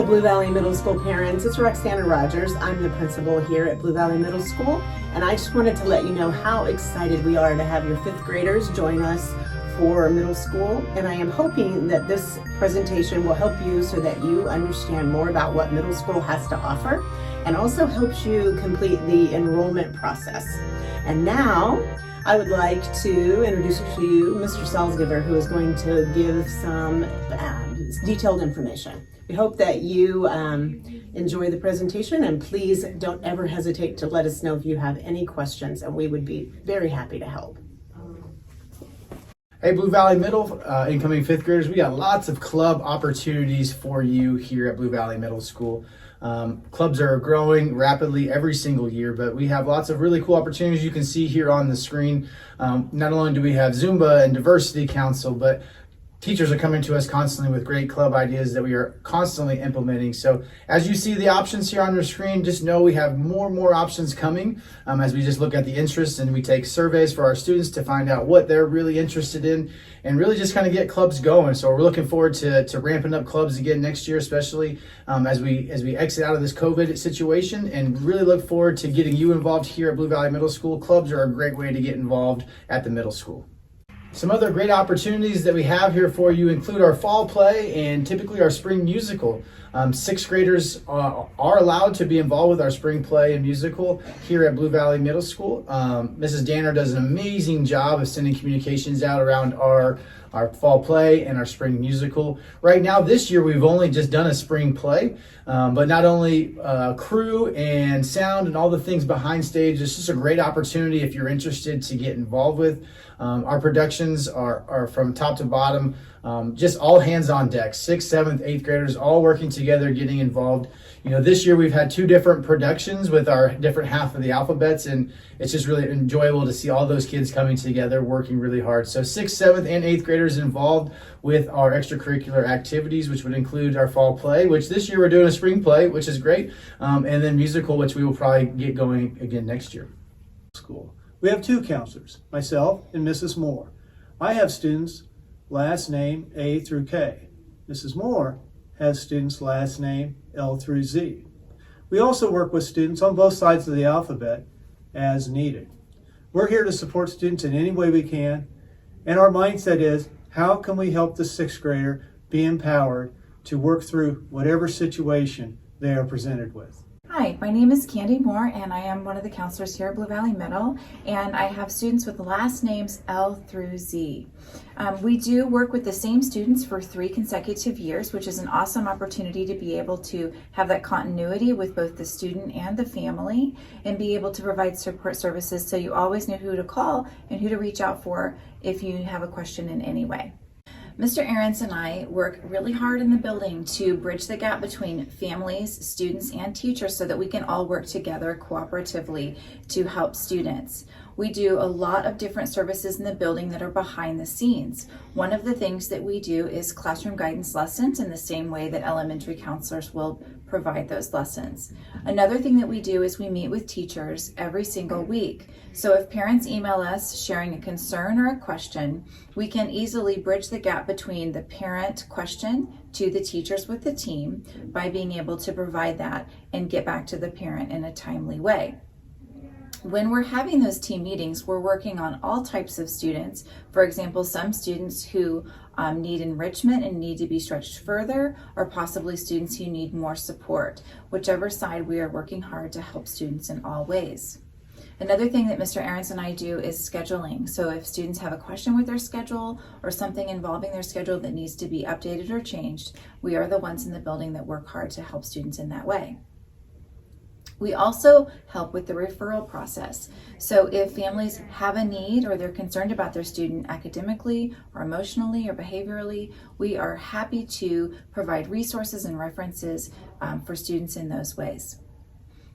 Blue Valley Middle School parents. It's Roxana Rogers. I'm the principal here at Blue Valley Middle School, and I just wanted to let you know how excited we are to have your fifth graders join us for middle school. And I am hoping that this presentation will help you so that you understand more about what middle school has to offer, and also helps you complete the enrollment process. And now, I would like to introduce to you Mr. Salzgiver, who is going to give some detailed information. We hope that you enjoy the presentation, and please don't ever hesitate to let us know if you have any questions, and we would be very happy to help. Hey, Blue Valley Middle, incoming fifth graders, we got lots of club opportunities for you here at Blue Valley Middle School. Clubs are growing rapidly every single year, but we have lots of really cool opportunities you can see here on the screen. Not only do we have Zumba and Diversity Council, but teachers are coming to us constantly with great club ideas that we are constantly implementing. So as you see the options here on your screen, just know we have more and more options coming as we just look at the interests, and we take surveys for our students to find out what they're really interested in and really just kind of get clubs going. So we're looking forward to ramping up clubs again next year, especially as we exit out of this COVID situation, and really look forward to getting you involved here at Blue Valley Middle School. Clubs are a great way to get involved at the middle school. Some other great opportunities that we have here for you include our fall play and typically our spring musical. Sixth graders are allowed to be involved with our spring play and musical here at Blue Valley Middle School. Mrs. Danner does an amazing job of sending communications out around our fall play and our spring musical. Right now, this year, we've only just done a spring play, but not only crew and sound and all the things behind stage, it's just a great opportunity if you're interested to get involved with. Our productions are from top to bottom, just all hands on deck. 6th, 7th, 8th graders all working together, getting involved. You know, this year we've had 2 different productions with our different half of the alphabets, and it's just really enjoyable to see all those kids coming together, working really hard. So 6th, 7th, and 8th graders involved with our extracurricular activities, which would include our fall play, which this year we're doing a spring play, which is great, and then musical, which we will probably get going again next year. School. We have 2 counselors, myself and Mrs. Moore. I have students last name A through K. Mrs. Moore has students last name L through Z. We also work with students on both sides of the alphabet as needed. We're here to support students in any way we can, and our mindset is, how can we help the 6th grader be empowered to work through whatever situation they are presented with? Hi, my name is Candy Moore, and I am one of the counselors here at Blue Valley Middle, and I have students with last names L through Z. We do work with the same students for 3 consecutive years, which is an awesome opportunity to be able to have that continuity with both the student and the family, and be able to provide support services so you always know who to call and who to reach out for if you have a question in any way. Mr. Ahrens and I work really hard in the building to bridge the gap between families, students, and teachers so that we can all work together cooperatively to help students. We do a lot of different services in the building that are behind the scenes. One of the things that we do is classroom guidance lessons in the same way that elementary counselors will provide those lessons. Another thing that we do is we meet with teachers every single week. So if parents email us sharing a concern or a question, we can easily bridge the gap between the parent question to the teachers with the team by being able to provide that and get back to the parent in a timely way. When we're having those team meetings, we're working on all types of students. For example, some students who need enrichment and need to be stretched further, or possibly students who need more support. Whichever side, we are working hard to help students in all ways. Another thing that Mr. Ahrens and I do is scheduling. So if students have a question with their schedule or something involving their schedule that needs to be updated or changed, we are the ones in the building that work hard to help students in that way. We also help with the referral process. So if families have a need or they're concerned about their student academically or emotionally or behaviorally, we are happy to provide resources and references for students in those ways.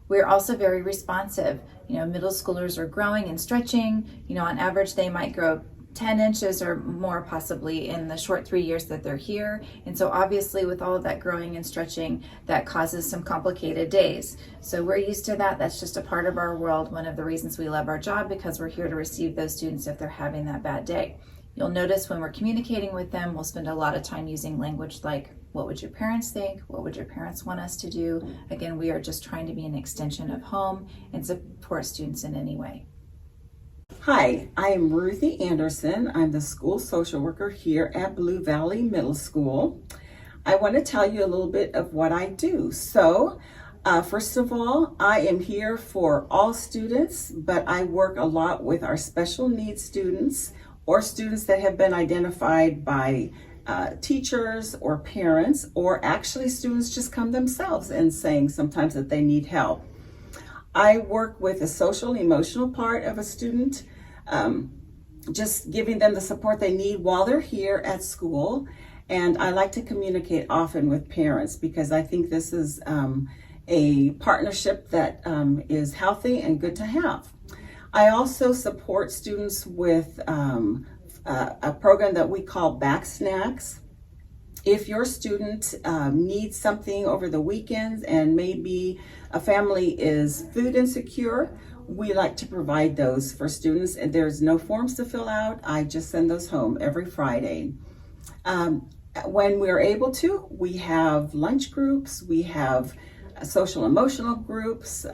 We're also very responsive. Middle schoolers are growing and stretching. On average, they might grow 10 inches or more possibly in the short 3 years that they're here. And so obviously with all of that growing and stretching, that causes some complicated days. So we're used to that. That's just a part of our world. One of the reasons we love our job, because we're here to receive those students if they're having that bad day. You'll notice when we're communicating with them, we'll spend a lot of time using language like What would your parents think? What would your parents want us to do? Again, we are just trying to be an extension of home and support students in any way. Hi, I am Ruthie Anderson. I'm the school social worker here at Blue Valley Middle School. I want to tell you a little bit of what I do. So, first of all, I am here for all students, but I work a lot with our special needs students or students that have been identified by teachers or parents, or actually students just come themselves and saying sometimes that they need help. I work with the social emotional part of a student, just giving them the support they need while they're here at school. And I like to communicate often with parents because I think this is a partnership that is healthy and good to have. I also support students with a program that we call Back Snacks. If your student needs something over the weekends and maybe a family is food insecure, we like to provide those for students, and there's no forms to fill out. I just send those home every Friday. When we're able to, we have lunch groups, we have social emotional groups.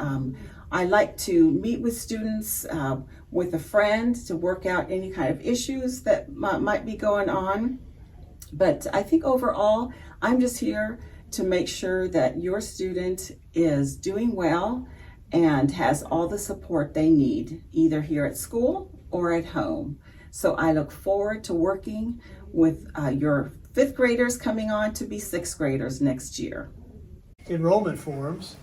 I like to meet with students with a friend to work out any kind of issues that might be going on. But I think overall, I'm just here to make sure that your student is doing well and has all the support they need, either here at school or at home. So I look forward to working with your 5th graders coming on to be 6th graders next year. Enrollment forms.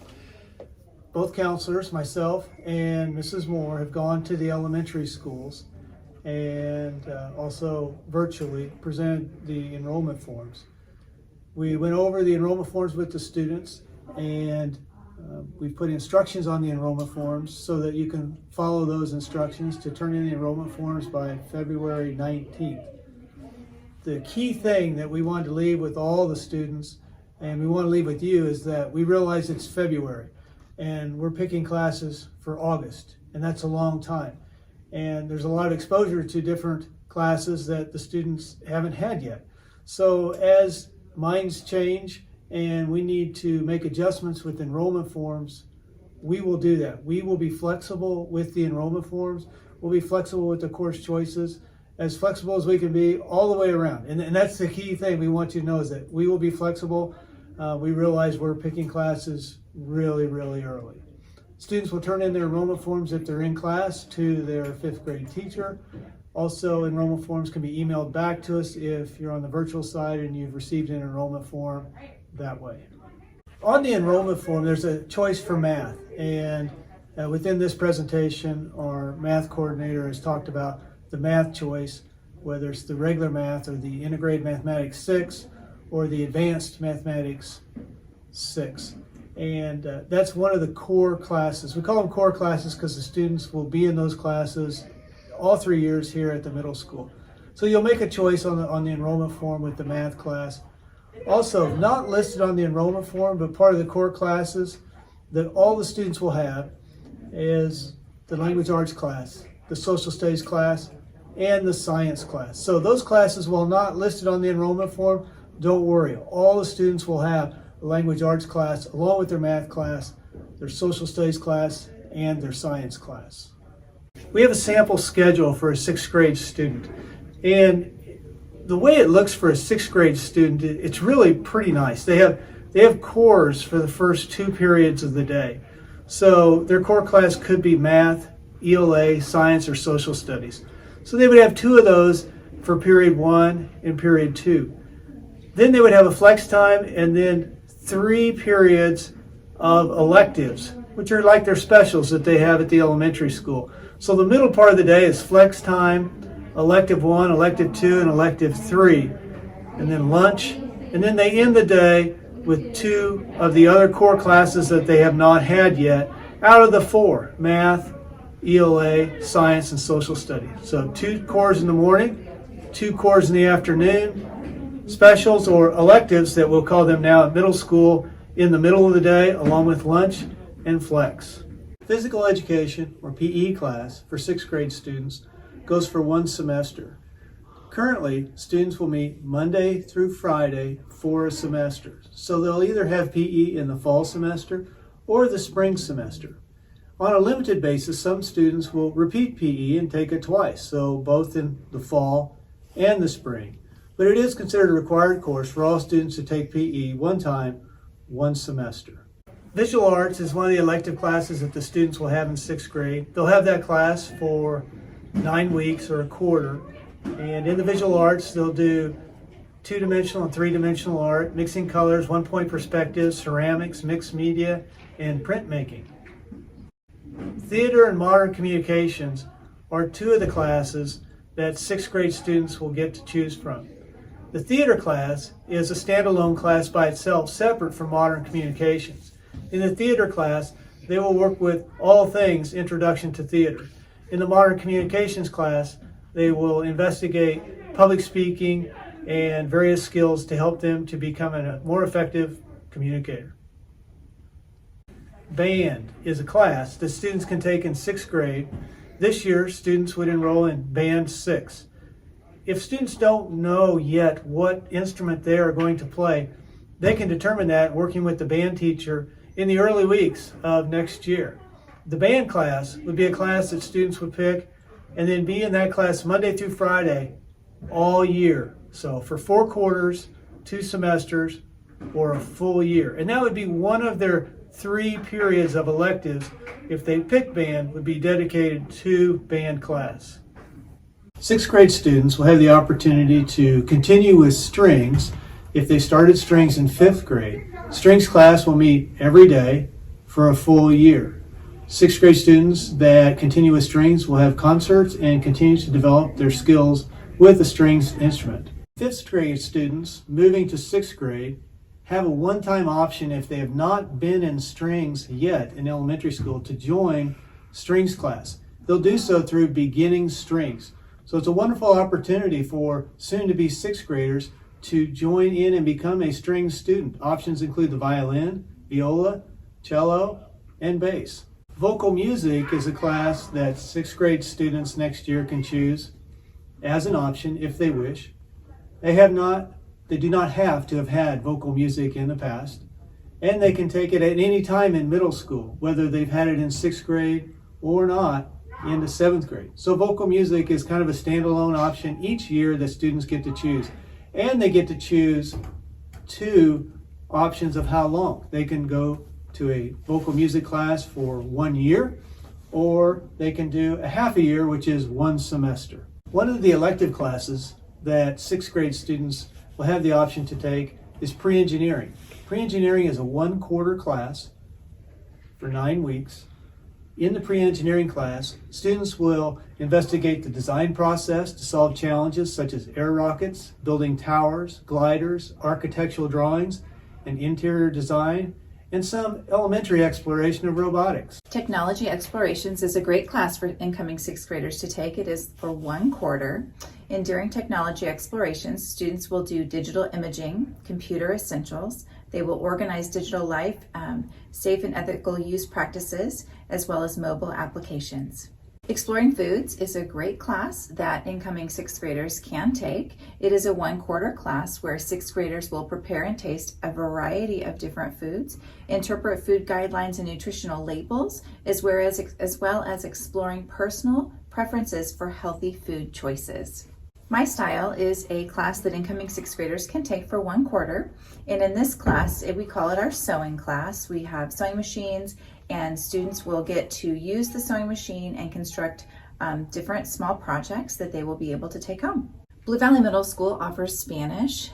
Both counselors, myself and Mrs. Moore, have gone to the elementary schools and also virtually presented the enrollment forms. We went over the enrollment forms with the students, and we've put instructions on the enrollment forms so that you can follow those instructions to turn in the enrollment forms by February 19th. The key thing that we wanted to leave with all the students, and we want to leave with you, is that we realize it's February and we're picking classes for August, and that's a long time. And there's a lot of exposure to different classes that the students haven't had yet. So as minds change and we need to make adjustments with enrollment forms, we will do that. We will be flexible with the enrollment forms. We'll be flexible with the course choices, as flexible as we can be all the way around. And that's the key thing we want you to know, is that we will be flexible. We realize we're picking classes really, really early. Students will turn in their enrollment forms if they're in class to their 5th grade teacher. Also, enrollment forms can be emailed back to us if you're on the virtual side and you've received an enrollment form that way. On the enrollment form, there's a choice for math. And within this presentation, our math coordinator has talked about the math choice, whether it's the regular math or the integrated mathematics 6 or the advanced mathematics 6. And that's one of the core classes. We call them core classes because the students will be in those classes all 3 years here at the middle school. So you'll make a choice on the enrollment form with the math class. Also, not listed on the enrollment form, but part of the core classes that all the students will have is the language arts class, the social studies class, and the science class. So those classes, while not listed on the enrollment form, don't worry. All the students will have a language arts class along with their math class, their social studies class, and their science class. We have a sample schedule for a 6th grade student. And the way it looks for a 6th grade student, it's really pretty nice. They have cores for the first 2 periods of the day. So their core class could be math, ELA, science, or social studies. So they would have 2 of those for period 1 and period 2. Then they would have a flex time and then 3 periods of electives, which are like their specials that they have at the elementary school. So the middle part of the day is flex time, elective 1, elective 2, and elective 3, and then lunch. And then they end the day with 2 of the other core classes that they have not had yet out of the 4, math, ELA, science, and social studies. So 2 cores in the morning, 2 cores in the afternoon, specials or electives that we'll call them now at middle school in the middle of the day, along with lunch and flex. Physical education, or PE class, for 6th grade students goes for 1 semester. Currently, students will meet Monday through Friday for a semester. So they'll either have PE in the fall semester or the spring semester. On a limited basis, some students will repeat PE and take it twice, so both in the fall and the spring. But it is considered a required course for all students to take PE one time, one semester. Visual arts is one of the elective classes that the students will have in 6th grade. They'll have that class for 9 weeks or a quarter. And in the visual arts, they'll do 2-dimensional and 3-dimensional art, mixing colors, 1-point perspectives, ceramics, mixed media, and printmaking. Theater and modern communications are 2 of the classes that 6th grade students will get to choose from. The theater class is a standalone class by itself, separate from modern communications. In the theater class, they will work with all things introduction to theater. In the modern communications class, they will investigate public speaking and various skills to help them to become a more effective communicator. Band is a class that students can take in 6th grade. This year, students would enroll in Band 6. If students don't know yet what instrument they are going to play, they can determine that working with the band teacher in the early weeks of next year. The band class would be a class that students would pick and then be in that class Monday through Friday all year. So for 4 quarters, 2 semesters, or a full year. And that would be one of their 3 periods of electives, if they pick band, would be dedicated to band class. 6th grade students will have the opportunity to continue with strings if they started strings in 5th grade. Strings class will meet every day for a full year. 6th grade students that continue with strings will have concerts and continue to develop their skills with the strings instrument. 5th grade students moving to 6th grade have a one-time option if they have not been in strings yet in elementary school to join strings class. They'll do so through beginning strings. So it's a wonderful opportunity for soon-to-be 6th graders to join in and become a strings student. Options include the violin, viola, cello, and bass. Vocal music is a class that 6th grade students next year can choose as an option if they wish. They do not have to have had vocal music in the past, and they can take it at any time in middle school, whether they've had it in 6th grade or not into 7th grade. So vocal music is kind of a standalone option each year that students get to choose. And they get to choose 2 options of how long. They can go to a vocal music class for 1 year, or they can do a half a year, which is 1 semester. One of the elective classes that 6th grade students will have the option to take is pre-engineering. Pre-engineering is a 1-quarter class for 9 weeks. In the pre-engineering class, students will investigate the design process to solve challenges such as air rockets, building towers, gliders, architectural drawings, and interior design, and some elementary exploration of robotics. Technology Explorations is a great class for incoming 6th graders to take. It is for 1 quarter. And during Technology Explorations, students will do digital imaging, computer essentials. They will organize digital life, safe and ethical use practices, as well as mobile applications. Exploring Foods is a great class that incoming 6th graders can take. It is a 1-quarter class where 6th graders will prepare and taste a variety of different foods, interpret food guidelines and nutritional labels, as well as exploring personal preferences for healthy food choices. My Style is a class that incoming 6th graders can take for 1 quarter. And in this class, we call it our sewing class. We have sewing machines, and students will get to use the sewing machine and construct different small projects that they will be able to take home. Blue Valley Middle School offers Spanish.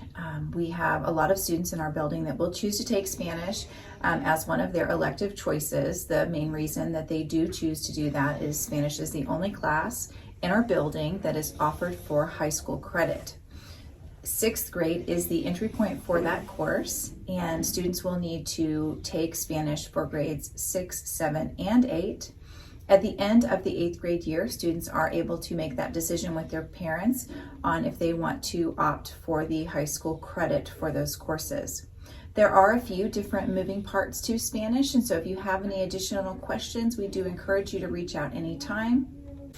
We have a lot of students in our building that will choose to take Spanish as one of their elective choices. The main reason that they do choose to do that is Spanish is the only class in our building that is offered for high school credit. 6th grade is the entry point for that course, and students will need to take Spanish for grades 6, 7, and 8. At the end of the 8th grade year, students are able to make that decision with their parents on if they want to opt for the high school credit for those courses. There are a few different moving parts to Spanish, and so if you have any additional questions, we do encourage you to reach out anytime.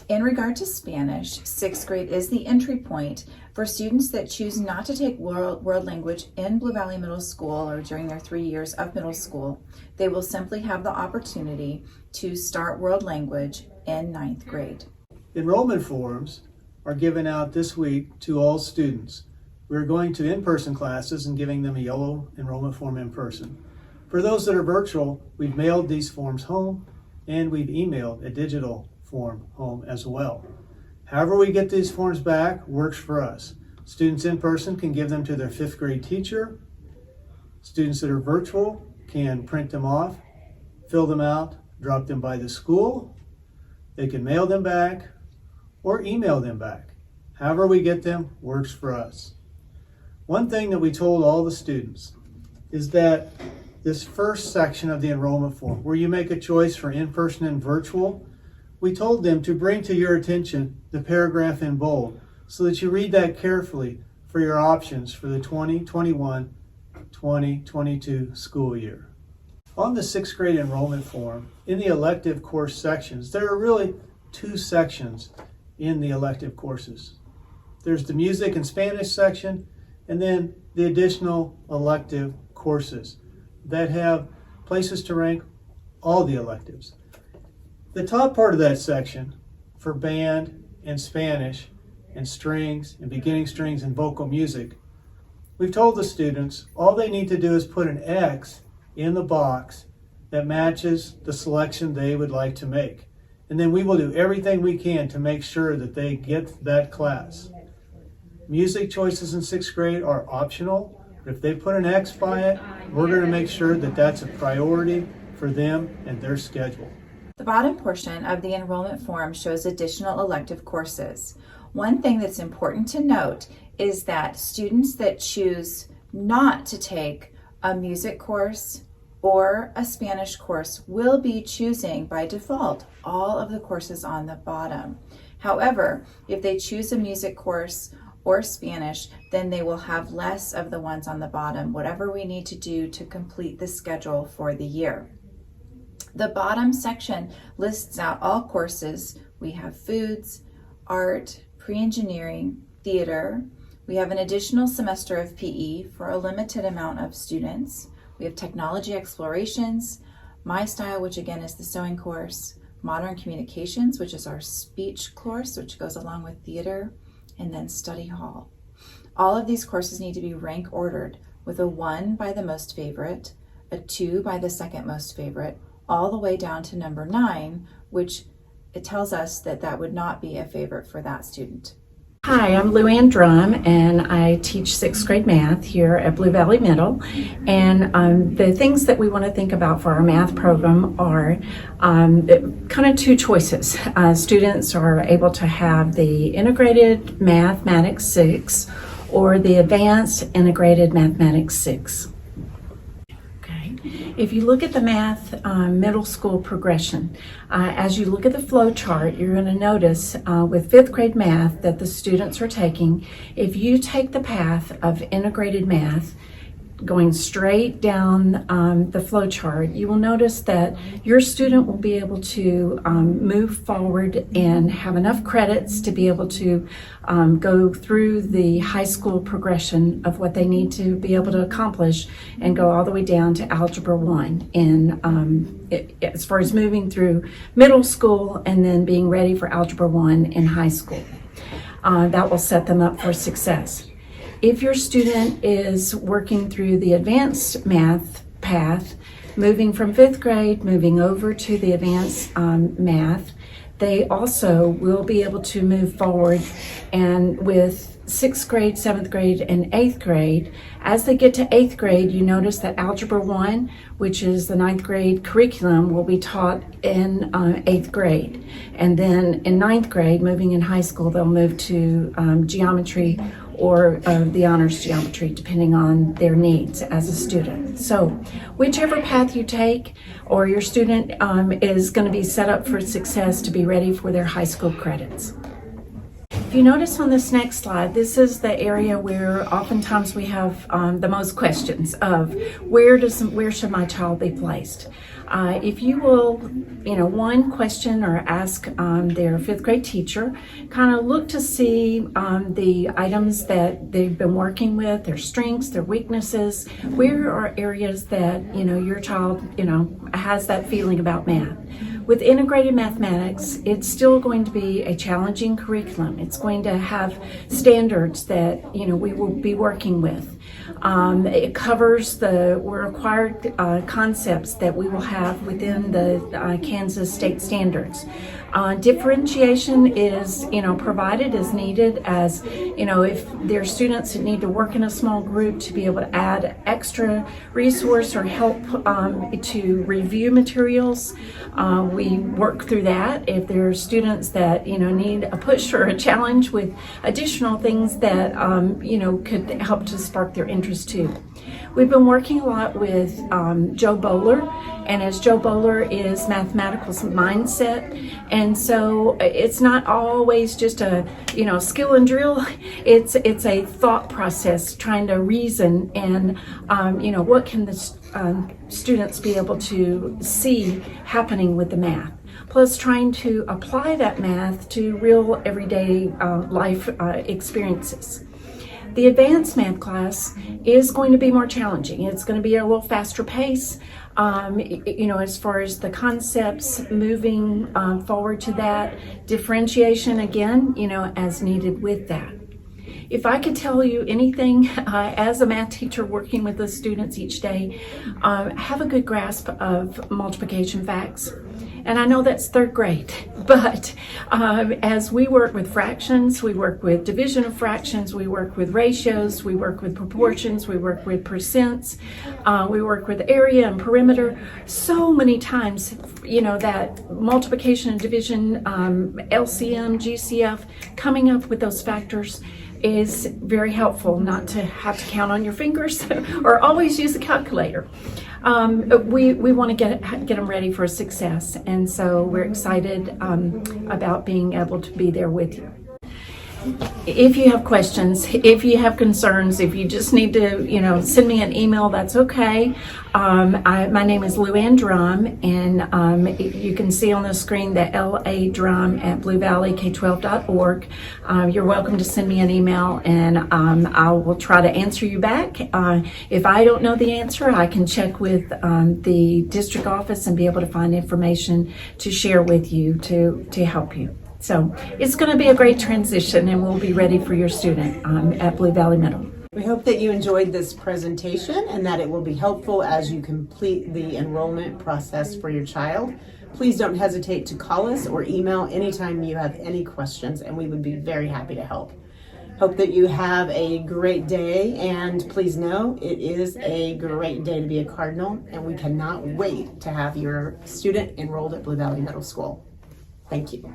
In regard to Spanish, 6th grade is the entry point for students that choose not to take world language in Blue Valley Middle School or during their 3 years of middle school. They will simply have the opportunity to start world language in 9th grade. Enrollment forms are given out this week to all students. We're going to in-person classes and giving them a yellow enrollment form in person. For those that are virtual, we've mailed these forms home and we've emailed a digital form home as well. However we get these forms back works for us. Students in person can give them to their 5th grade teacher. Students that are virtual can print them off, fill them out, drop them by the school. They can mail them back or email them back. However we get them works for us. One thing that we told all the students is that this first section of the enrollment form, where you make a choice for in-person and virtual, we told them to bring to your attention the paragraph in bold so that you read that carefully for your options for the 2021-2022 school year. On the 6th grade enrollment form, in the elective course sections, there are really 2 sections in the elective courses. There's the music and Spanish section, and then the additional elective courses that have places to rank all the electives. The top part of that section for band and Spanish and strings and beginning strings and vocal music, we've told the students all they need to do is put an X in the box that matches the selection they would like to make. And then we will do everything we can to make sure that they get that class. Music choices in 6th grade are optional, but if they put an X by it, we're going to make sure that that's a priority for them and their schedule. The bottom portion of the enrollment form shows additional elective courses. One thing that's important to note is that students that choose not to take a music course or a Spanish course will be choosing by default all of the courses on the bottom. However, if they choose a music course or Spanish, then they will have less of the ones on the bottom, whatever we need to do to complete the schedule for the year. The bottom section lists out all courses. We have foods, art, pre-engineering, theater. We have an additional semester of PE for a limited amount of students. We have technology explorations, My Style, which again is the sewing course, modern communications, which is our speech course, which goes along with theater, and then study hall. All of these courses need to be rank ordered with a 1 by the most favorite, a 2 by the second most favorite, all the way down to number 9, which it tells us that that would not be a favorite for that student. Hi, I'm Lou Ann Drum, and I teach 6th grade math here at Blue Valley Middle. And the things that we want to think about for our math program are kind of 2 choices. Students are able to have the Integrated Mathematics 6 or the Advanced Integrated Mathematics 6. If you look at the math middle school progression, as you look at the flow chart, you're going to notice with 5th grade math that the students are taking, if you take the path of integrated math, going straight down the flow chart, you will notice that your student will be able to move forward and have enough credits to be able to go through the high school progression of what they need to be able to accomplish and go all the way down to Algebra 1 as far as moving through middle school and then being ready for Algebra 1 in high school. That will set them up for success. If your student is working through the advanced math path, moving from 5th grade, moving over to the advanced math, they also will be able to move forward, and with 6th grade, 7th grade, and 8th grade, as they get to 8th grade, you notice that Algebra 1, which is the 9th grade curriculum, will be taught in 8th grade. And then in 9th grade, moving in high school, they'll move to geometry or the honors geometry, depending on their needs as a student. So whichever path you take, or your student is going to be set up for success to be ready for their high school credits. If you notice on this next slide, this is the area where oftentimes we have the most questions of where should my child be placed. If you will, one question or ask their fifth grade teacher, kind of look to see the items that they've been working with, their strengths, their weaknesses. Where are areas that, your child, has that feeling about math? With integrated mathematics, it's still going to be a challenging curriculum. It's going to have standards that, we will be working with. It covers the required concepts that we will have within the Kansas state standards. Differentiation is, provided as needed as, if there are students that need to work in a small group to be able to add extra resource or help to review materials, we work through that. If there are students that, need a push or a challenge with additional things that, could help to spark their interest too. We've been working a lot with Joe Bowler, and as Joe Bowler is mathematical mindset, and so it's not always just a skill and drill. It's a thought process, trying to reason and what can the students be able to see happening with the math. Plus trying to apply that math to real everyday life experiences. The advanced math class is going to be more challenging. It's going to be a little faster pace, as far as the concepts moving forward to that. Differentiation, again, as needed with that. If I could tell you anything as a math teacher working with the students each day, have a good grasp of multiplication facts. And I know that's third grade, but as we work with fractions, we work with division of fractions, we work with ratios, we work with proportions, we work with percents, we work with area and perimeter. So many times, that multiplication and division, LCM, GCF, coming up with those factors is very helpful, not to have to count on your fingers or always use a calculator. We want to get them ready for success, and so we're excited about being able to be there with you. If you have questions, if you have concerns, if you just need to, send me an email, that's okay. My name is Lou Ann Drum, and you can see on the screen the LA Drum at bluevalleyk12.org. You're welcome to send me an email, and I will try to answer you back. If I don't know the answer, I can check with the district office and be able to find information to share with you to help you. So it's going to be a great transition, and we'll be ready for your student at Blue Valley Middle. We hope that you enjoyed this presentation and that it will be helpful as you complete the enrollment process for your child. Please don't hesitate to call us or email anytime you have any questions, and we would be very happy to help. Hope that you have a great day, and please know it is a great day to be a Cardinal, and we cannot wait to have your student enrolled at Blue Valley Middle School. Thank you.